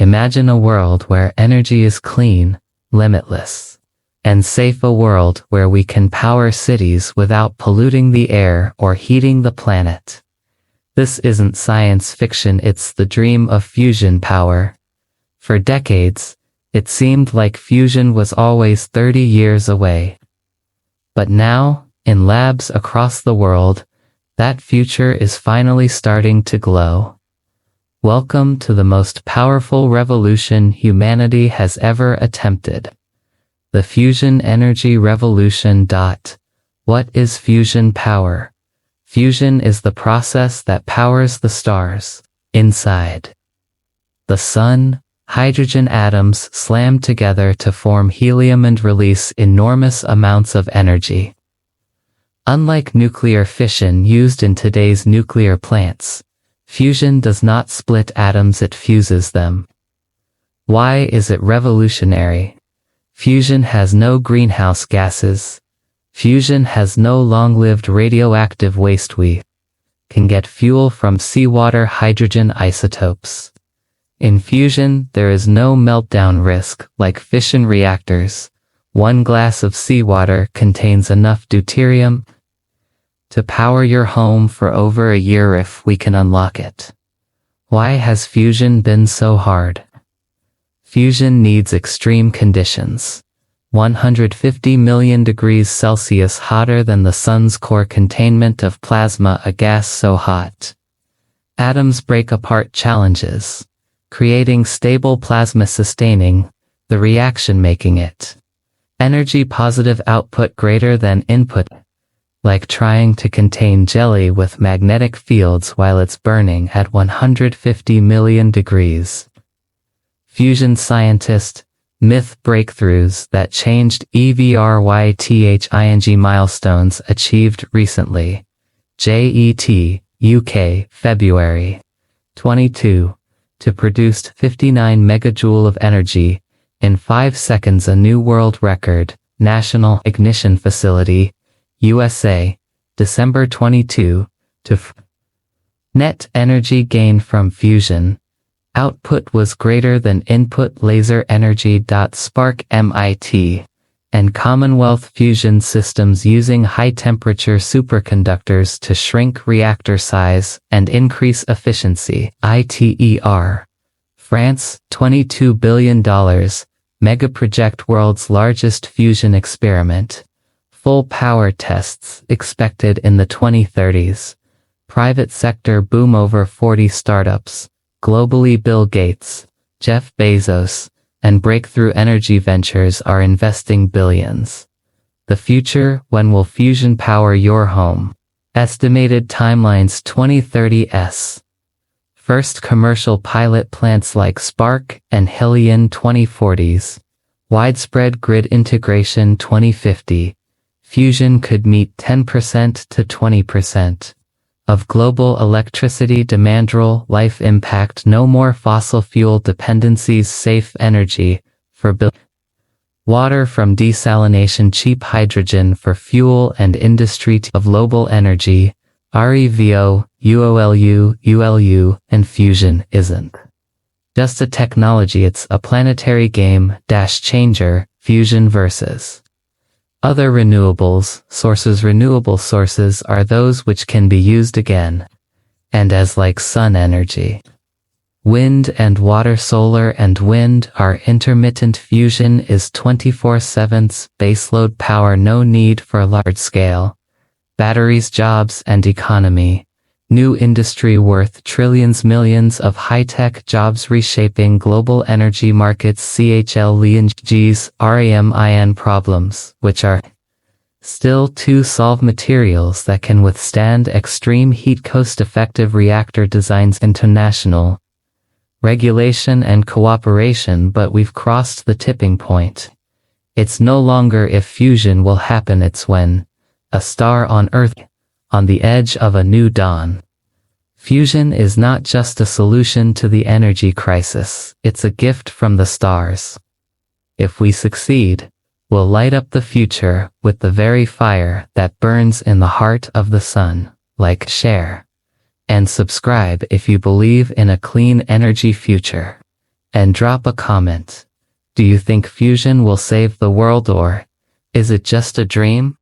Imagine a world where energy is clean, limitless, and safe, a world where we can power cities without polluting the air or heating the planet. This isn't science fiction, it's the dream of fusion power. For decades, it seemed like fusion was always 30 years away. But now, in labs across the world, that future is finally starting to glow. Welcome to the most powerful revolution humanity has ever attempted. The fusion energy revolution. What is fusion power? Fusion is the process that powers the stars. Inside the sun, hydrogen atoms slam together to form helium and release enormous amounts of energy. Unlike nuclear fission used in today's nuclear plants, fusion does not split atoms, it fuses them. Why is it revolutionary? Fusion has no greenhouse gases. Fusion has no long-lived radioactive waste. We can get fuel from seawater hydrogen isotopes. In fusion, there is no meltdown risk, like fission reactors. One glass of seawater contains enough deuterium to power your home for over a year if we can unlock it. Why has fusion been so hard? Fusion needs extreme conditions. 150 million degrees Celsius hotter than the sun's core, containment of plasma, a gas so hot atoms break apart, challenges creating stable plasma, sustaining the reaction, making it energy positive, output greater than input, like trying to contain jelly with magnetic fields while it's burning at 150 million degrees. Fusion scientist, myth, breakthroughs that changed everything, milestones achieved recently. JET, UK, February 22, to produce 59 megajoule of energy in 5 seconds, a new world record. National Ignition Facility, USA, December 22, to net energy gain from fusion. Output was greater than input. Laser energy. SPARC, MIT, and Commonwealth fusion systems using high-temperature superconductors to shrink reactor size and increase efficiency. ITER, France, $22 billion, megaproject, world's largest fusion experiment. Full power tests expected in the 2030s. Private sector boom, over 40 startups. Globally, Bill Gates, Jeff Bezos, and Breakthrough Energy Ventures are investing billions. The future, when will fusion power your home? Estimated timelines: 2030s. First commercial pilot plants like SPARC and Helion, 2040s. Widespread grid integration, 2050. Fusion could meet 10% to 20% of global electricity demand. Real life impact: no more fossil fuel dependencies, safe energy for water from desalination, cheap hydrogen for fuel and industry of global energy. REVO, UOLU, and fusion isn't just a technology, it's a planetary game changer. Fusion versus other renewables sources. Renewable sources are those which can be used again and as, like sun energy. Wind and water. Solar and wind are intermittent. Fusion is 24/7 baseload power, no need for large-scale batteries. Jobs and economy. New industry worth trillions, millions of high-tech jobs reshaping global energy markets. CHLENG's RAMIN problems, which are still to solve. Materials that can withstand extreme heat. Cost-effective reactor designs. International regulation and cooperation, but we've crossed the tipping point. It's no longer if fusion will happen, it's when a star on Earth on the edge of a new dawn. Fusion is not just a solution to the energy crisis, it's a gift from the stars. If we succeed, we'll light up the future with the very fire that burns in the heart of the sun. Like, share, and subscribe if you believe in a clean energy future. and drop a comment. Do you think fusion will save the world, or is it just a dream?